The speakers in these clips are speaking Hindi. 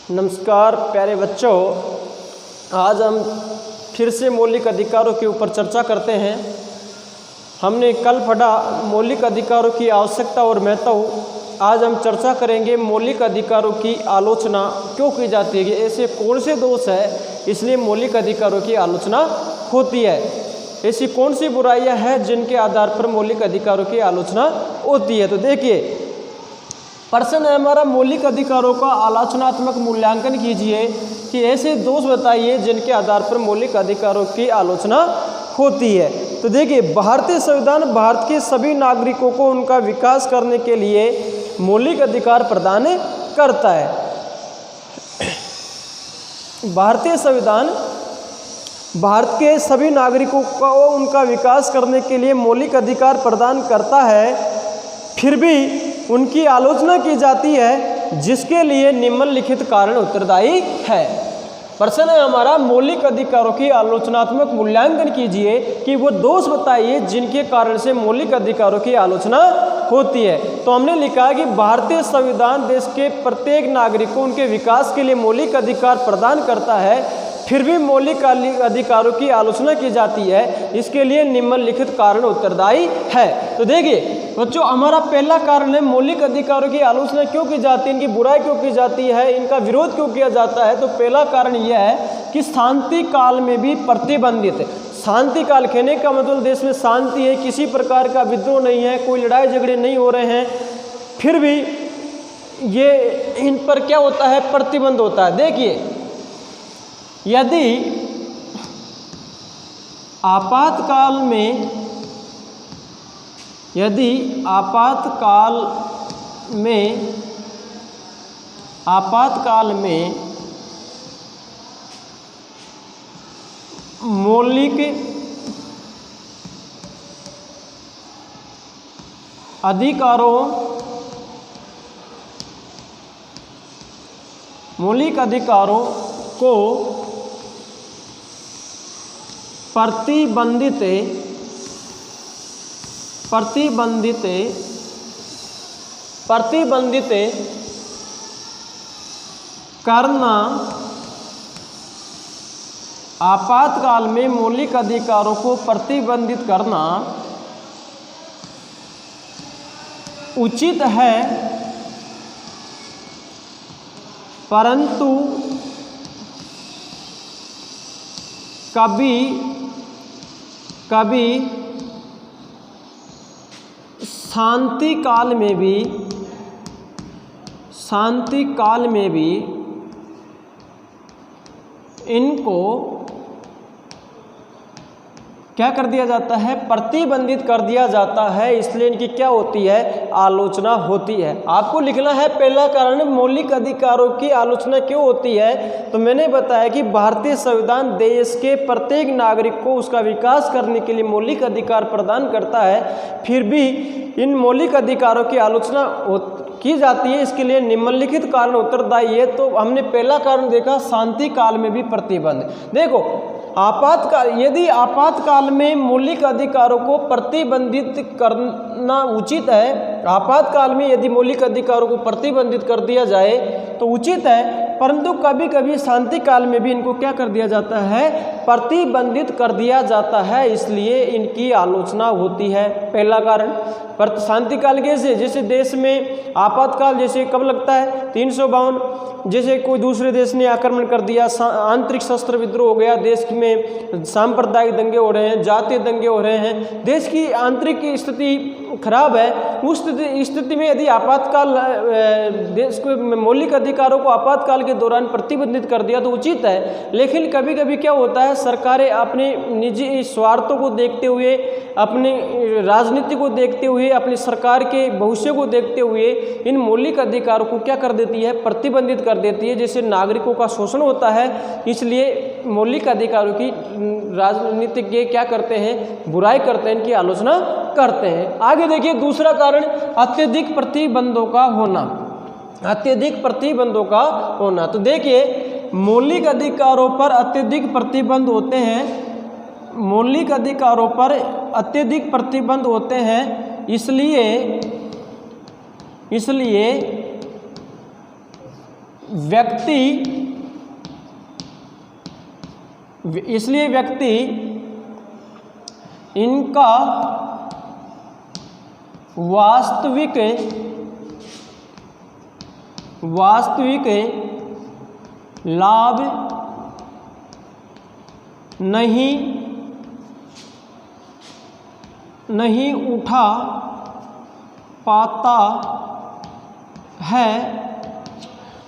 नमस्कार प्यारे बच्चों, आज हम फिर से मौलिक अधिकारों के ऊपर चर्चा करते हैं। हमने कल पढ़ा मौलिक अधिकारों की आवश्यकता और महत्व। आज हम चर्चा करेंगे मौलिक अधिकारों की आलोचना क्यों की जाती है, ऐसे कौन से दोष है इसलिए मौलिक अधिकारों की आलोचना होती है, ऐसी कौन सी बुराइयां हैं जिनके आधार पर मौलिक अधिकारों की आलोचना होती है। तो देखिए, प्रश्न है हमारा, मौलिक अधिकारों का आलोचनात्मक मूल्यांकन कीजिए कि ऐसे दोष बताइए जिनके आधार पर मौलिक अधिकारों की आलोचना होती है। तो देखिए, भारतीय संविधान भारत के सभी नागरिकों को उनका विकास करने के लिए मौलिक अधिकार प्रदान करता है। भारतीय संविधान भारत के सभी नागरिकों को उनका विकास करने के लिए मौलिक अधिकार प्रदान करता है, फिर भी उनकी आलोचना की जाती है जिसके लिए निम्नलिखित कारण उत्तरदायी है। प्रश्न है हमारा, मौलिक अधिकारों की आलोचनात्मक मूल्यांकन कीजिए कि वो दोष बताइए जिनके कारण से मौलिक अधिकारों की आलोचना होती है। तो हमने लिखा कि भारतीय संविधान देश के प्रत्येक नागरिक को उनके विकास के लिए मौलिक अधिकार प्रदान करता है, फिर भी मौलिक अधिकारों की आलोचना की जाती है, इसके लिए निम्नलिखित कारण उत्तरदायी है। तो देखिए बच्चों, हमारा पहला कारण है मौलिक अधिकारों की आलोचना क्यों की जाती है, इनकी बुराई क्यों की जाती है, इनका विरोध क्यों किया जाता है। तो पहला कारण यह है कि शांति काल में भी प्रतिबंधित है। शांति काल कहने का मतलब देश में शांति है, किसी प्रकार का विद्रोह नहीं है, कोई लड़ाई झगड़े नहीं हो रहे हैं, फिर भी ये इन पर क्या होता है, प्रतिबंध होता है। देखिए, यदि आपातकाल में मौलिक अधिकारों को प्रतिबंधित करना, आपातकाल में मौलिक अधिकारों को प्रतिबंधित करना उचित है, परंतु कभी शांति काल में भी इनको क्या कर दिया जाता है, प्रतिबंधित कर दिया जाता है, इसलिए इनकी क्या होती है, आलोचना होती है। आपको लिखना है पहला कारण मौलिक अधिकारों की आलोचना क्यों होती है। तो मैंने बताया कि भारतीय संविधान देश के प्रत्येक नागरिक को उसका विकास करने के लिए मौलिक अधिकार प्रदान करता है, फिर भी इन मौलिक अधिकारों की आलोचना की जाती है, इसके लिए निम्नलिखित कारण उत्तरदायी है। तो हमने पहला कारण देखा, शांति काल में भी प्रतिबंध। देखो, आपातकाल, यदि आपातकाल में मौलिक अधिकारों को प्रतिबंधित करना उचित है, आपातकाल में यदि मौलिक अधिकारों को प्रतिबंधित कर दिया जाए तो उचित है, परंतु कभी कभी शांति काल में भी इनको क्या कर दिया जाता है, प्रतिबंधित कर दिया जाता है, इसलिए इनकी आलोचना होती है। पहला कारण। पर शांति काल कैसे, जैसे देश में आपातकाल जैसे कब लगता है, 352, जैसे कोई दूसरे देश ने आक्रमण कर दिया, आंतरिक शस्त्र विद्रोह हो गया, देश में सांप्रदायिक दंगे हो रहे हैं, जातीय दंगे हो रहे हैं, देश की आंतरिक स्थिति खराब है, उस स्थिति में यदि आपातकाल देश को मौलिक अधिकारों को आपातकाल के दौरान प्रतिबंधित कर दिया तो उचित है। लेकिन कभी कभी क्या होता है, सरकारें अपने निजी स्वार्थों को देखते हुए, अपनी राजनीति को देखते हुए, अपनी सरकार के भविष्य को देखते हुए इन मौलिक अधिकारों को क्या कर देती है, प्रतिबंधित कर देती है, जिससे नागरिकों का शोषण होता है। इसलिए मौलिक अधिकारों की राजनीतिज्ञ क्या करते हैं, बुराई करते हैं, इनकी आलोचना करते हैं। आगे देखिए, दूसरा कारण अत्यधिक प्रतिबंधों का होना, अत्यधिक प्रतिबंधों का होना। तो देखिए, मौलिक अधिकारों पर अत्यधिक प्रतिबंध होते हैं, मौलिक अधिकारों पर अत्यधिक प्रतिबंध होते हैं, इसलिए व्यक्ति इसलिए व्यक्ति इनका वास्तविक लाभ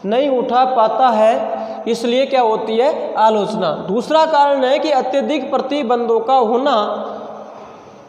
नहीं उठा पाता है, इसलिए क्या होती है आलोचना। दूसरा कारण है कि अत्यधिक प्रतिबंधों का होना।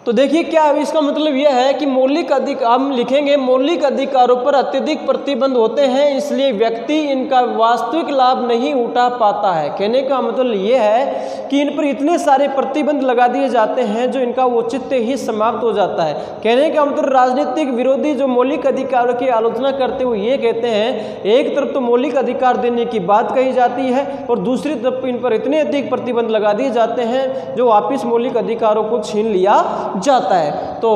तो देखिए क्या इसका मतलब यह है कि मौलिक अधिकार, हम लिखेंगे मौलिक अधिकारों पर अत्यधिक प्रतिबंध होते हैं, इसलिए व्यक्ति इनका वास्तविक लाभ नहीं उठा पाता है। कहने का मतलब यह है कि इन पर इतने सारे प्रतिबंध लगा दिए जाते हैं जो इनका औचित्य ही समाप्त हो जाता है। कहने का मतलब राजनीतिक विरोधी जो मौलिक अधिकारों की आलोचना करते हुए ये कहते हैं, एक तरफ तो मौलिक अधिकार देने की बात कही जाती है और दूसरी तरफ इन पर इतने अधिक प्रतिबंध लगा दिए जाते हैं जो वापिस मौलिक अधिकारों को छीन लिया जाता है। तो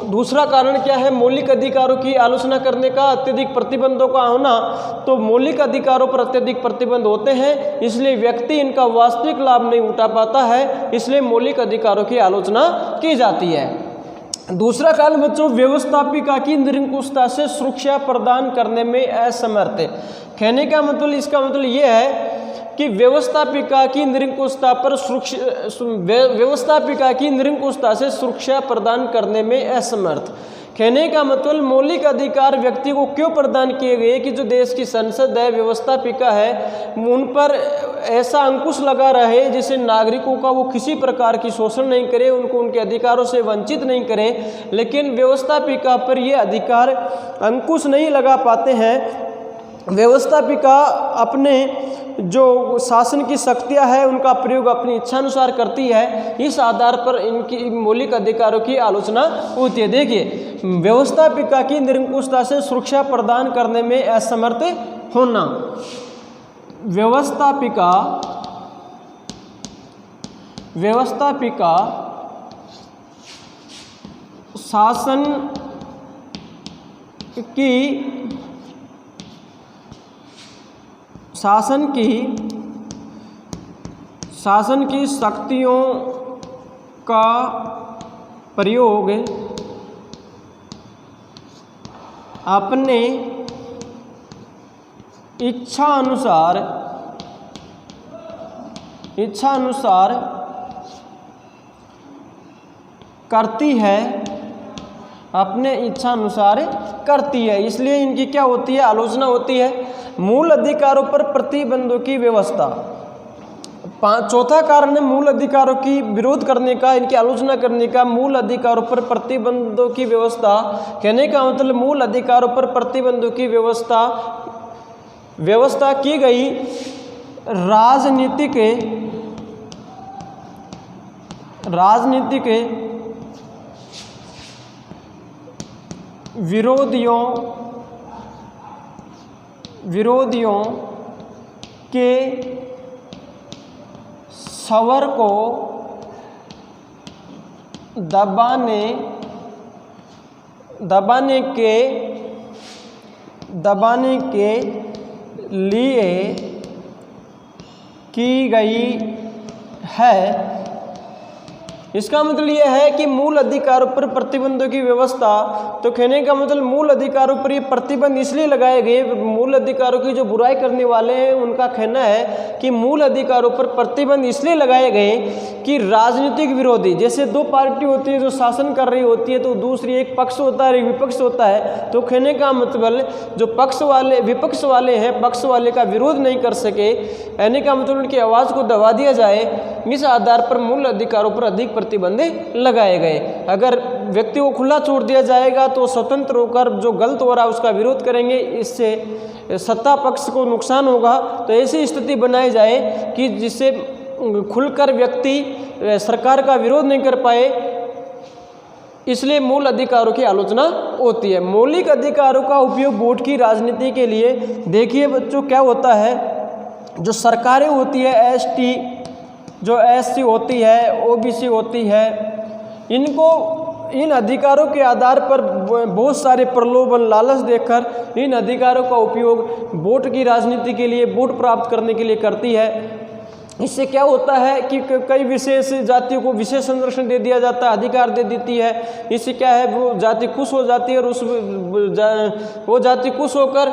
दूसरा कारण क्या है मौलिक अधिकारों की आलोचना करने का, अत्यधिक प्रतिबंधों का होना। तो मौलिक अधिकारों पर अत्यधिक प्रतिबंध होते हैं, इसलिए व्यक्ति इनका वास्तविक लाभ नहीं उठा पाता है, इसलिए मौलिक अधिकारों की आलोचना की जाती है। दूसरा कारण बच्चों, व्यवस्थापिका की निरंकुशता से सुरक्षा प्रदान करने में असमर्थ है। कहने का मतलब, इसका मतलब यह है कि व्यवस्थापिका की निरंकुशता से सुरक्षा प्रदान करने में असमर्थ। कहने का मतलब मौलिक अधिकार व्यक्ति को क्यों प्रदान किए गए कि जो देश की संसद है, व्यवस्थापिका है, उन पर ऐसा अंकुश लगा रहे जिससे नागरिकों का वो किसी प्रकार की शोषण नहीं करे, उनको उनके अधिकारों से वंचित नहीं करे। लेकिन व्यवस्थापिका पर ये अधिकार अंकुश नहीं लगा पाते हैं। व्यवस्थापिका अपने जो शासन की शक्तियां है उनका प्रयोग अपनी इच्छानुसार करती है, इस आधार पर इनकी मौलिक अधिकारों की आलोचना होती है। देखिए, व्यवस्थापिका की निरंकुशता से सुरक्षा प्रदान करने में असमर्थ होना। व्यवस्थापिका शासन की शक्तियों का प्रयोग अपने इच्छा अनुसार करती है, इसलिए इनकी क्या होती है आलोचना होती है। मूल अधिकारों पर प्रतिबंधों की व्यवस्था। चौथा कारण है मूल अधिकारों की विरोध करने का, इनकी आलोचना करने का, मूल अधिकारों पर प्रतिबंधों की व्यवस्था। कहने का मतलब मूल अधिकारों पर प्रतिबंधों की व्यवस्था की गई राजनीतिक विरोधियों के स्वर को दबाने के लिए की गई है। इसका मतलब यह है कि मूल अधिकारों पर प्रतिबंधों की व्यवस्था। तो कहने का मतलब मूल अधिकारों पर ये प्रतिबंध इसलिए लगाए गए, मूल अधिकारों की जो बुराई करने वाले हैं उनका कहना है कि मूल अधिकारों पर प्रतिबंध इसलिए लगाए गए कि राजनीतिक विरोधी, जैसे दो पार्टी होती है जो शासन कर रही होती है तो दूसरी एक पक्ष होता है, एक विपक्ष होता है। तो कहने का मतलब जो विपक्ष वाले हैं, पक्ष वाले का विरोध नहीं कर सके, कहने का मतलब उनकी आवाज़ को दबा दिया जाए, इस आधार पर मूल अधिकारों पर अधिक प्रतिबंध लगाए गए। अगर व्यक्ति को खुला छोड़ दिया जाएगा तो स्वतंत्र होकर जो गलत हो रहा है उसका विरोध करेंगे, इससे सत्ता पक्ष को नुकसान होगा। तो ऐसी स्थिति बनाई जाए कि जिससे खुलकर व्यक्ति सरकार का विरोध नहीं कर पाए, इसलिए मूल अधिकारों की आलोचना होती है। मौलिक अधिकारों का उपयोग वोट की राजनीति के लिए। देखिए बच्चों क्या होता है, जो सरकारें होती है, एसटी जो एससी होती है, ओबीसी होती है, इनको इन अधिकारों के आधार पर बहुत सारे प्रलोभन लालच देकर इन अधिकारों का उपयोग वोट की राजनीति के लिए, वोट प्राप्त करने के लिए करती है। इससे क्या होता है कि कई विशेष जातियों को विशेष संरक्षण दे दिया जाता है, अधिकार दे देती है। इससे क्या है, वो जाति खुश हो जाती है और वो जाति खुश होकर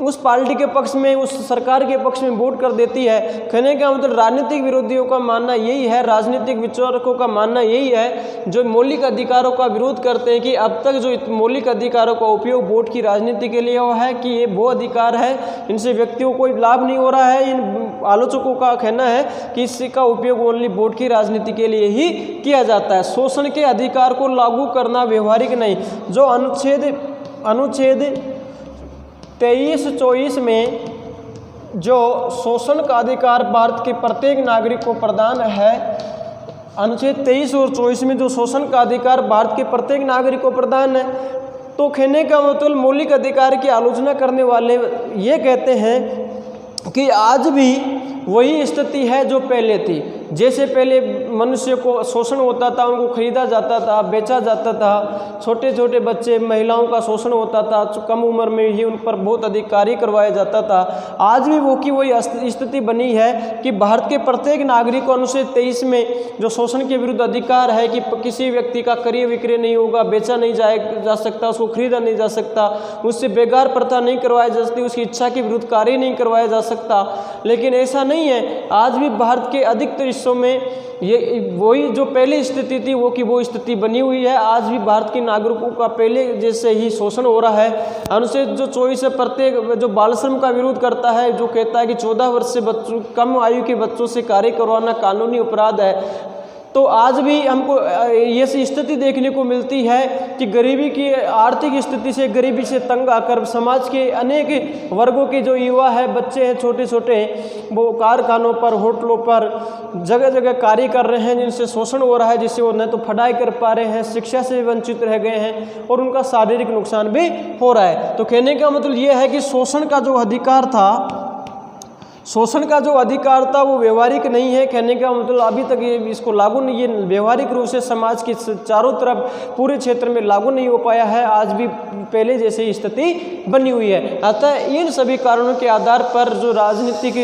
उस पार्टी के पक्ष में, उस सरकार के पक्ष में वोट कर देती है। कहने का मतलब राजनीतिक विरोधियों का मानना यही है, राजनीतिक विचारकों का मानना यही है, जो मौलिक अधिकारों का विरोध करते हैं कि अब तक जो मौलिक अधिकारों का उपयोग वोट की राजनीति के लिए हुआ है कि ये वो अधिकार है, इनसे व्यक्तियों को कोई लाभ नहीं हो रहा है। इन आलोचकों का कहना है कि इसका उपयोग ओनली वोट की राजनीति के लिए ही किया जाता है। शोषण के अधिकार को लागू करना व्यवहारिक नहीं। जो अनुच्छेद 23-24 में जो शोषण का अधिकार भारत के प्रत्येक नागरिक को प्रदान है, अनुच्छेद 23 और 24 में जो शोषण का अधिकार भारत के प्रत्येक नागरिक को प्रदान है, तो कहने का मतलब मौलिक अधिकार की आलोचना करने वाले ये कहते हैं कि आज भी वही स्थिति है जो पहले थी। जैसे पहले मनुष्य को शोषण होता था, उनको खरीदा जाता था, बेचा जाता था, छोटे छोटे बच्चे, महिलाओं का शोषण होता था, कम उम्र में ही उन पर बहुत अधिक कार्य करवाया जाता था। आज भी वो की वही स्थिति बनी है कि भारत के प्रत्येक नागरिक को अनुच्छेद 23 में जो शोषण के विरुद्ध अधिकार है कि किसी व्यक्ति का क्रय विक्रय नहीं होगा, बेचा नहीं जा सकता, उसको खरीदा नहीं जा सकता, उससे बेगार प्रथा नहीं करवाई जा सकती, उसकी इच्छा के विरुद्ध कार्य नहीं करवाया जा सकता। लेकिन ऐसा नहीं है, आज भी भारत के अधिकतर हिस्सों में ये वही जो पहले स्थिति थी वो की वो स्थिति बनी हुई है। आज भी भारत के नागरिकों का पहले जैसे ही शोषण हो रहा है। अनुच्छेद जो 24 है प्रत्येक जो बाल श्रम का विरोध करता है, जो कहता है कि 14 वर्ष से बच्चों, कम आयु के बच्चों से कार्य करवाना कानूनी अपराध है। तो आज भी हमको ये स्थिति देखने को मिलती है कि गरीबी की आर्थिक स्थिति से, गरीबी से तंग आकर समाज के अनेक वर्गों के जो युवा है, बच्चे हैं छोटे छोटे, वो कारखानों पर, होटलों पर जगह जगह कार्य कर रहे हैं, जिनसे शोषण हो रहा है, जिससे वो न तो पढ़ाई कर पा रहे हैं, शिक्षा से वंचित रह गए हैं और उनका शारीरिक नुकसान भी हो रहा है। तो कहने का मतलब ये है कि शोषण का जो अधिकार था वो व्यवहारिक नहीं है। कहने का मतलब अभी तक ये इसको लागू नहीं, ये व्यवहारिक रूप से समाज की चारों तरफ पूरे क्षेत्र में लागू नहीं हो पाया है। आज भी पहले जैसी स्थिति बनी हुई है। अतः इन सभी कारणों के आधार पर जो राजनीतिक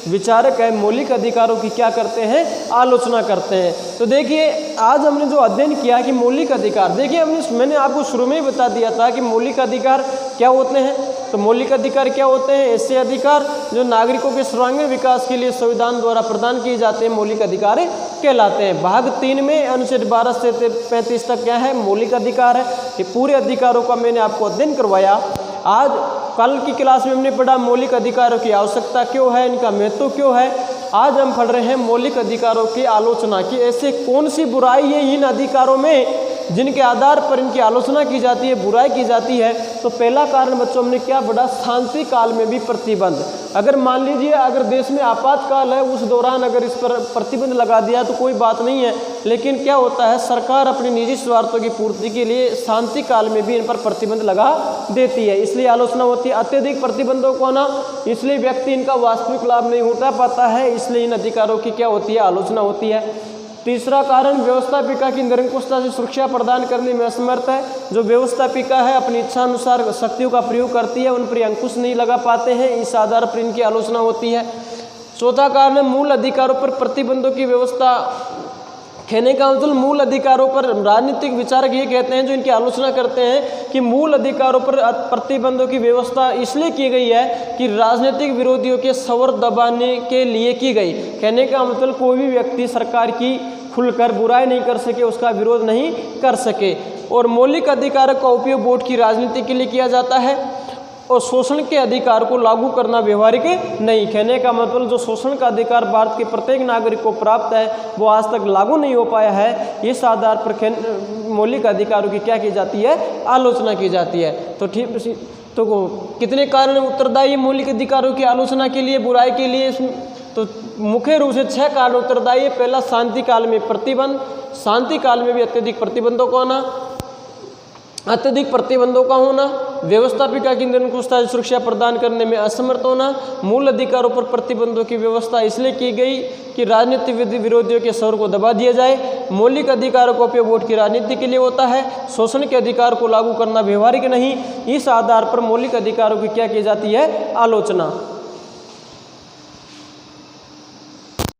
विचारक है मौलिक अधिकारों की क्या करते हैं, आलोचना करते हैं। तो देखिए आज हमने जो अध्ययन किया कि मौलिक अधिकार, देखिए मैंने आपको शुरू में ही बता दिया था कि मौलिक अधिकार क्या होते हैं। तो मौलिक अधिकार क्या होते हैं? ऐसे अधिकार जो नागरिकों के सर्वांगीण विकास के लिए संविधान द्वारा प्रदान किए जाते हैं, मौलिक अधिकार कहलाते हैं। भाग 3 में अनुच्छेद 12 से 35 तक क्या है, मौलिक अधिकार है। ये पूरे अधिकारों का मैंने आपको अध्ययन करवाया। आज कल की क्लास में हमने पढ़ा मौलिक अधिकारों की आवश्यकता क्यों है, इनका महत्व क्यों है। आज हम पढ़ रहे हैं मौलिक अधिकारों की आलोचना की ऐसे कौन सी बुराई है इन अधिकारों में जिनके आधार पर इनकी आलोचना की जाती है, बुराई की जाती है। तो पहला कारण बच्चों हमने क्या पढ़ा, शांति काल में भी प्रतिबंध। अगर मान लीजिए अगर देश में आपातकाल है, उस दौरान अगर इस पर प्रतिबंध लगा दिया तो कोई बात नहीं है, लेकिन क्या होता है सरकार अपने निजी स्वार्थों की पूर्ति के लिए शांति काल में भी इन पर प्रतिबंध लगा देती है, इसलिए आलोचना होती है। अत्यधिक प्रतिबंधों को ना, इसलिए व्यक्ति इनका वास्तविक लाभ नहीं उठा पाता है, इसलिए इन अधिकारों की क्या होती है, आलोचना होती है। तीसरा कारण व्यवस्थापिका की निरंकुशता से सुरक्षा प्रदान करने में असमर्थ है। जो व्यवस्थापिका है अपनी इच्छा अनुसार शक्तियों का प्रयोग करती है, उन पर अंकुश नहीं लगा पाते हैं, इस आधार पर इनकी आलोचना होती है। चौथा कारण है मूल अधिकारों पर प्रतिबंधों की व्यवस्था। कहने का मतलब मूल अधिकारों पर राजनीतिक विचारक ये कहते हैं जो इनकी आलोचना करते हैं कि मूल अधिकारों पर प्रतिबंधों की व्यवस्था इसलिए की गई है कि राजनीतिक विरोधियों के स्वर दबाने के लिए की गई। कहने का मतलब कोई भी व्यक्ति सरकार की खुलकर बुराई नहीं कर सके, उसका विरोध नहीं कर सके। और मौलिक अधिकारों का उपयोग वोट की राजनीति के लिए किया जाता है और शोषण के अधिकार को लागू करना व्यवहारिक नहीं। कहने का मतलब जो शोषण का अधिकार भारत के प्रत्येक नागरिक को प्राप्त है वो आज तक लागू नहीं हो पाया है। इस आधार पर मौलिक अधिकारों की क्या की जाती है, आलोचना की जाती है। तो ठीक, तो कितने कारण उत्तरदायी मौलिक अधिकारों की आलोचना के लिए, बुराई के लिए? तो मुख्य रूप से 6 कारण उत्तरदायी है। पहला शांति काल में प्रतिबंध, शांति काल में भी अत्यधिक प्रतिबंधों का होना, अत्यधिक प्रतिबंधों का होना। व्यवस्थापिका की निरंकुशता सुरक्षा प्रदान करने में असमर्थ होना, मूल अधिकारों पर प्रतिबंधों की व्यवस्था इसलिए की गई कि राजनीतिक विरोधियों के स्वर को दबा दिया जाए। मौलिक अधिकारों का उपयोग वोट की राजनीति के लिए होता है। शोषण के अधिकार को लागू करना व्यवहारिक नहीं। इस आधार पर मौलिक अधिकारों की क्या की जाती है? आलोचना।